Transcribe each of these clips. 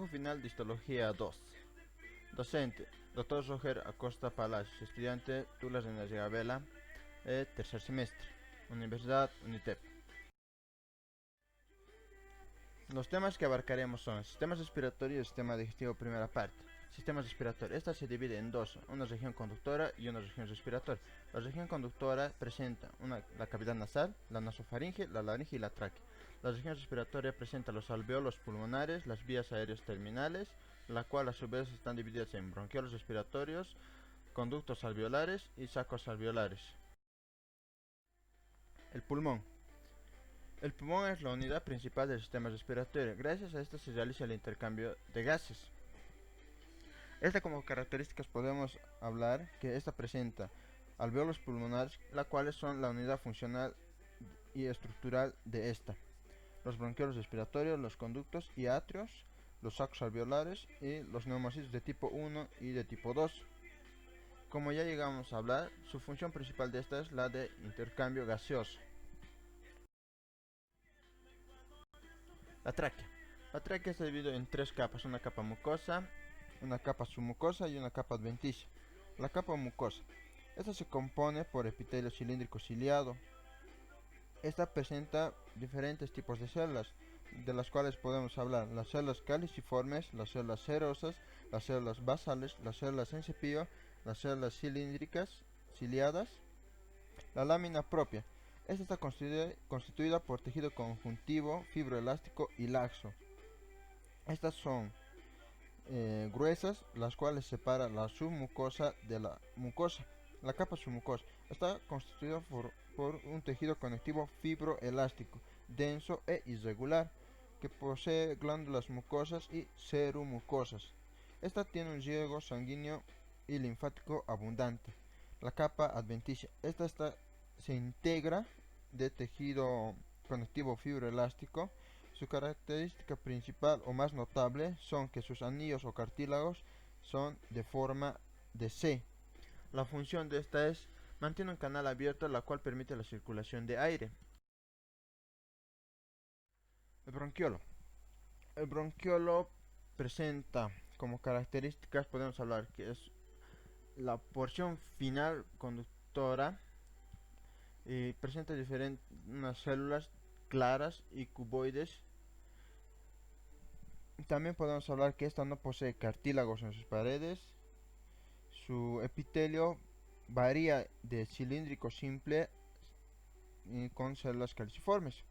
Trabajo final de histología 2. Docente, Dr. Roger Acosta Palacios. Estudiante, Tulas de Gabela, tercer semestre. Universidad UNITEP. Los temas que abarcaremos son sistemas respiratorio y sistema digestivo, primera parte. Sistemas respiratorios. Esta se divide en dos, una región conductora y una región respiratoria. La región conductora presenta la cavidad nasal, la nasofaringe, la laringe y la tráquea. La región respiratoria presenta los alveolos pulmonares, las vías aéreas terminales, la cual a su vez están divididas en bronquiolos respiratorios, conductos alveolares y sacos alveolares. El pulmón. El pulmón es la unidad principal del sistema respiratorio. Gracias a esto se realiza el intercambio de gases. Esta como características podemos hablar que esta presenta alveolos pulmonares, las cuales son la unidad funcional y estructural de esta. Los bronquiolos respiratorios, los conductos y atrios, los sacos alveolares y los neumocitos de tipo 1 y de tipo 2. Como ya llegamos a hablar, su función principal de esta es la de intercambio gaseoso. La tráquea. La tráquea se divide en tres capas, una capa mucosa, una capa submucosa y una capa adventicia. La capa mucosa. Esta se compone por epitelio cilíndrico ciliado. Esta presenta diferentes tipos de células, de las cuales podemos hablar las células caliciformes, las células cerosas, las células basales, las células en cepillo, las células cilíndricas ciliadas. La lámina propia. Esta está constituida por tejido conjuntivo, fibroelástico y laxo. Estas son gruesas, las cuales separan la submucosa de la mucosa. La capa submucosa está constituida por un tejido conectivo fibroelástico, denso e irregular, que posee glándulas mucosas y seromucosas. Esta tiene un riego sanguíneo y linfático abundante. La capa adventicia. Esta se integra de tejido conectivo fibroelástico. Su característica principal o más notable son que sus anillos o cartílagos son de forma de C. La función de esta es mantiene un canal abierto, la cual permite la circulación de aire. El bronquiolo. El bronquiolo presenta como características, podemos hablar que es la porción final conductora y presenta unas células claras y cuboides. También podemos hablar que esta no posee cartílagos en sus paredes. Su epitelio varía de cilíndrico simple con células calciformes.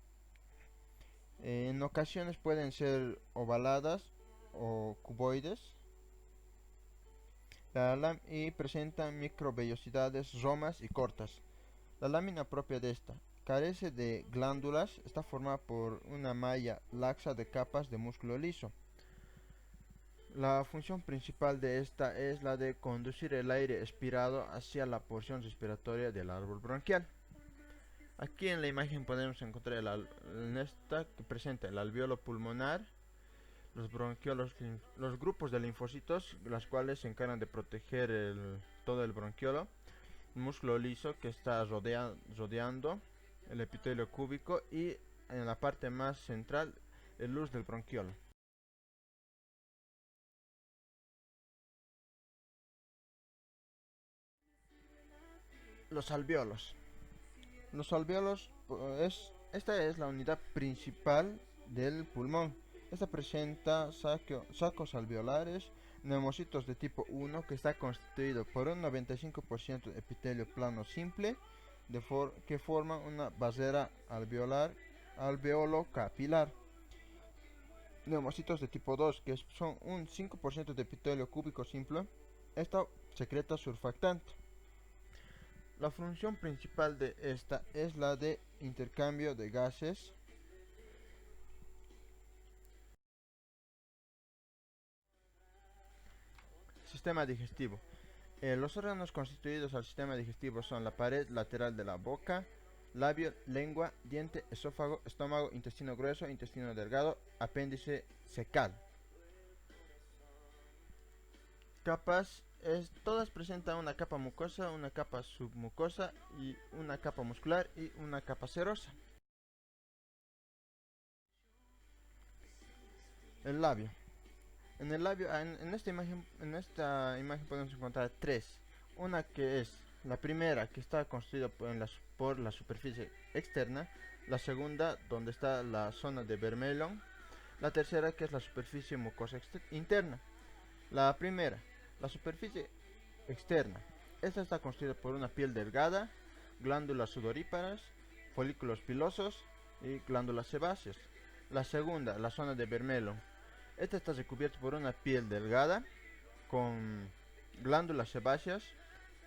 En ocasiones pueden ser ovaladas o cuboides y presentan microvellosidades romas y cortas. La lámina propia de esta carece de glándulas, está formada por una malla laxa de capas de músculo liso. La función principal de esta es la de conducir el aire expirado hacia la porción respiratoria del árbol bronquial. Aquí en la imagen podemos encontrar en esta que presenta el alveolo pulmonar, los bronquiolos, los grupos de linfocitos, las cuales se encargan de proteger todo el bronquiolo, el músculo liso que está rodeando el epitelio cúbico y en la parte más central el luz del bronquiolo. Los alveolos. Los alveolos esta es la unidad principal del pulmón. Esta presenta sacos alveolares, neumocitos de tipo 1 que está constituido por un 95% de epitelio plano simple que forman una barrera alveolo-capilar. Neumocitos de tipo 2 que son un 5% de epitelio cúbico simple. Esta secreta surfactante. La función principal de esta es la de intercambio de gases. Sistema digestivo. Los órganos constituidos al sistema digestivo son la pared lateral de la boca, labio, lengua, diente, esófago, estómago, intestino grueso, intestino delgado, apéndice cecal. Capas. Todas presentan una capa mucosa, una capa submucosa y una capa muscular y una capa serosa. El labio. En el labio, en esta imagen podemos encontrar tres. Una que es la primera, que está constituida por la superficie externa. La segunda, donde está la zona de vermelho. La tercera, que es la superficie mucosa interna. La primera, la superficie externa. Esta está constituida por una piel delgada, glándulas sudoríparas, folículos pilosos y glándulas sebáceas. La segunda, la zona de vermelho. Esta está recubierta por una piel delgada con glándulas sebáceas,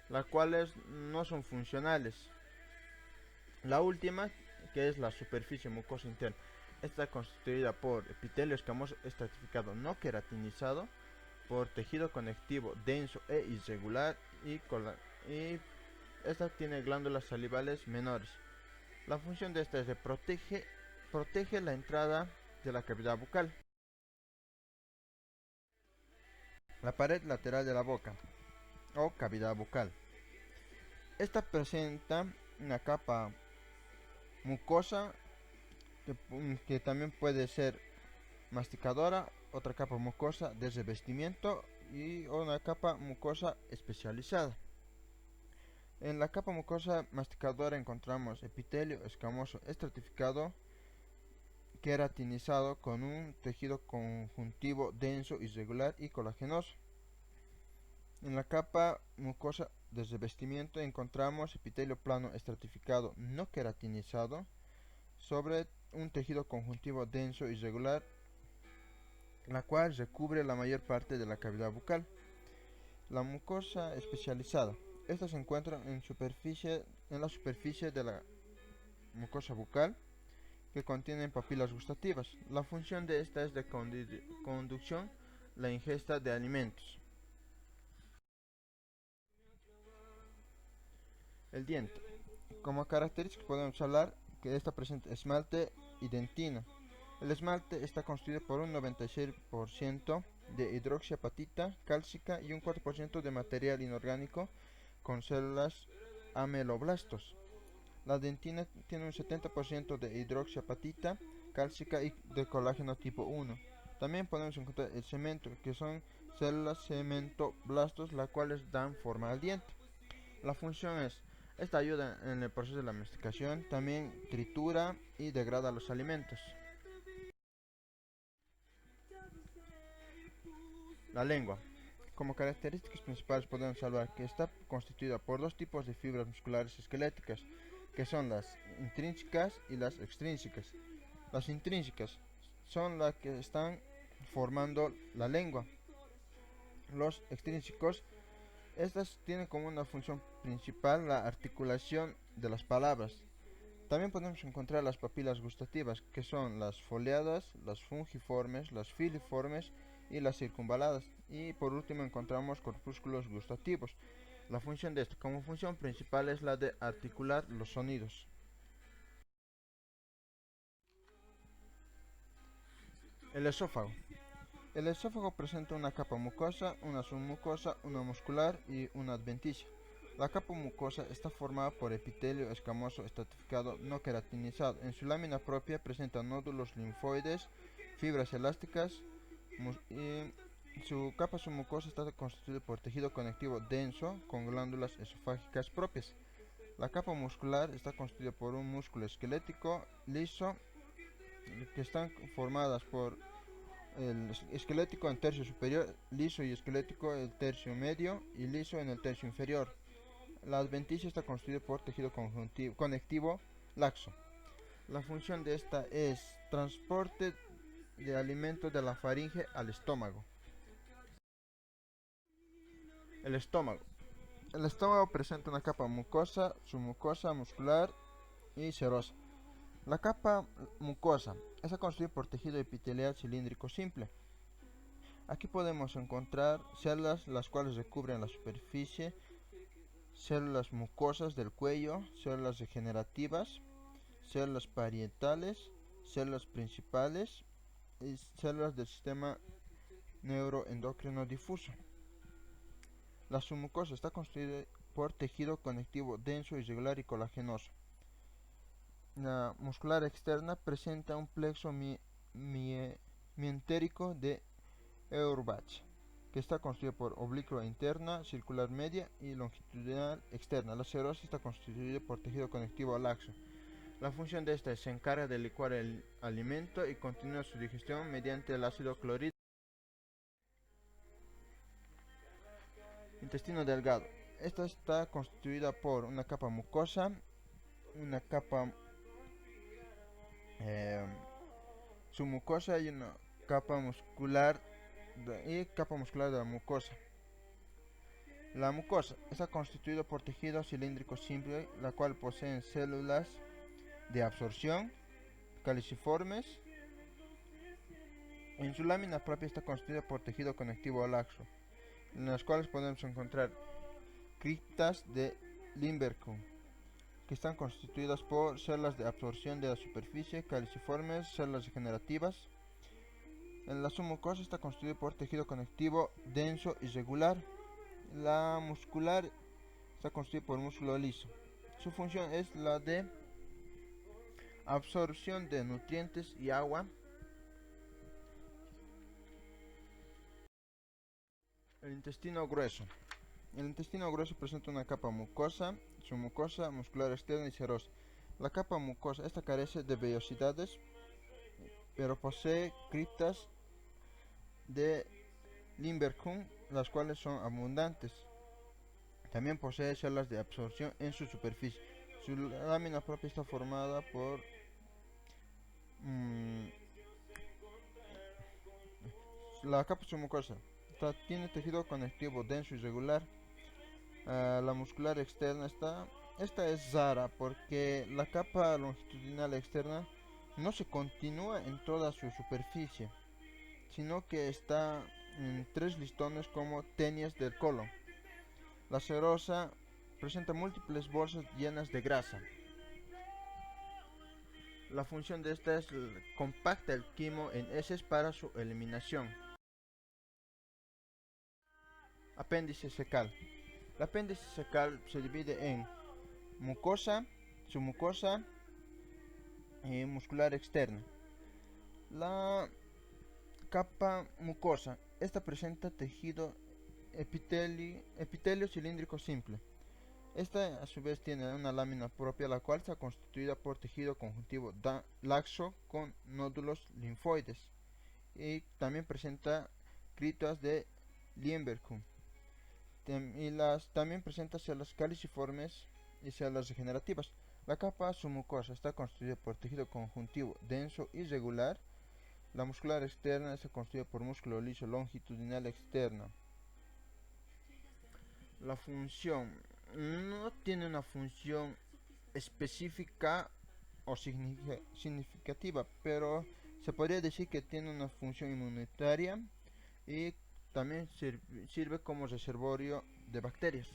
las cuales no son funcionales. La última, que es la superficie mucosa interna, está constituida por epitelio escamoso estratificado no queratinizado, por tejido conectivo denso e irregular y esta tiene glándulas salivales menores. La función de esta es de protege la entrada de la cavidad bucal. La pared lateral de la boca o cavidad bucal. Esta presenta una capa mucosa que también puede ser masticadora, otra capa mucosa de revestimiento y una capa mucosa especializada. En la capa mucosa masticadora encontramos epitelio escamoso estratificado queratinizado con un tejido conjuntivo denso, irregular y colagenoso. En la capa mucosa de revestimiento encontramos epitelio plano estratificado no queratinizado sobre un tejido conjuntivo denso, irregular, la cual recubre la mayor parte de la cavidad bucal. La mucosa especializada. Esta se encuentra en la superficie de la mucosa bucal, que contienen papilas gustativas. La función de esta es de conducción, la ingesta de alimentos. El diente. Como características podemos hablar que esta presenta esmalte y dentina. El esmalte está constituido por un 96% de hidroxiapatita cálcica y un 4% de material inorgánico con células ameloblastos. La dentina tiene un 70% de hidroxiapatita cálcica y de colágeno tipo 1. También podemos encontrar el cemento, que son células cementoblastos, las cuales dan forma al diente. La función es, esta ayuda en el proceso de la masticación, también tritura y degrada los alimentos. La lengua. Como características principales podemos hablar que está constituida por dos tipos de fibras musculares esqueléticas, que son las intrínsecas y las extrínsecas. Las intrínsecas son las que están formando la lengua. Los extrínsecos, estas tienen como una función principal la articulación de las palabras. También podemos encontrar las papilas gustativas, que son las foliadas, las fungiformes, las filiformes y las circunvaladas. Y por último encontramos corpúsculos gustativos. La función de esto, como función principal, es la de articular los sonidos. El esófago. El esófago presenta una capa mucosa, una submucosa, una muscular y una adventicia. La capa mucosa está formada por epitelio escamoso estratificado no queratinizado. En su lámina propia presenta nódulos linfoides, fibras elásticas y su capa submucosa está constituida por tejido conectivo denso con glándulas esofágicas propias. La capa muscular está constituida por un músculo esquelético liso, que están formadas por el esquelético en tercio superior, liso y esquelético en el tercio medio y liso en el tercio inferior. La adventicia está constituida por tejido conectivo laxo. La función de esta es transporte de alimentos de la faringe al estómago. El estómago. El estómago presenta una capa mucosa, submucosa, muscular y serosa. La capa mucosa está constituida por tejido epitelial cilíndrico simple. Aquí podemos encontrar células las cuales recubren la superficie, células mucosas del cuello, células degenerativas, células parietales, células principales y células del sistema neuroendocrino difuso. La submucosa está constituida por tejido conectivo denso, irregular y colagenoso. La muscular externa presenta un plexo mientérico de Eurbach, que está constituida por oblicua interna, circular media y longitudinal externa. La serosa está constituida por tejido conectivo laxo. La función de esta se encarga de licuar el alimento y continúa su digestión mediante el ácido clorhídrico. Intestino delgado. Esta está constituida por una capa mucosa, una capa submucosa y una capa muscular de la mucosa. La mucosa está constituida por tejido cilíndrico simple, la cual posee células de absorción caliciformes. En su lámina propia está constituida por tejido conectivo laxo, en las cuales podemos encontrar criptas de Limberkum, que están constituidas por células de absorción de la superficie caliciformes, células degenerativas. En la submucosa está constituida por tejido conectivo denso y regular. La muscular está constituida por músculo liso. Su función es la de absorción de nutrientes y agua. El intestino grueso. El intestino grueso presenta una capa mucosa, submucosa, muscular externa y serosa. La capa mucosa, esta carece de vellosidades, pero posee criptas de Limberkum, las cuales son abundantes. También posee células de absorción en su superficie. Su lámina propia está formada por la capa submucosa. Tiene tejido conectivo denso y regular. La muscular externa esta es rara porque la capa longitudinal externa no se continúa en toda su superficie, sino que está en 3 listones como tenias del colon. La serosa presenta múltiples bolsas llenas de grasa. La función de esta es compacta el quimo en heces para su eliminación. Apéndice cecal. El apéndice cecal se divide en mucosa, submucosa y muscular externa. La capa mucosa, esta presenta tejido epitelio cilíndrico simple. Esta a su vez tiene una lámina propia, la cual está constituida por tejido conjuntivo laxo con nódulos linfoides, y también presenta criptas de Limberkum. También presenta células caliciformes y células degenerativas. La capa submucosa está constituida por tejido conjuntivo denso y regular. La muscular externa está constituida por músculo liso longitudinal externa. La función no tiene una función específica o significativa, pero se podría decir que tiene una función inmunitaria y también sirve como reservorio de bacterias.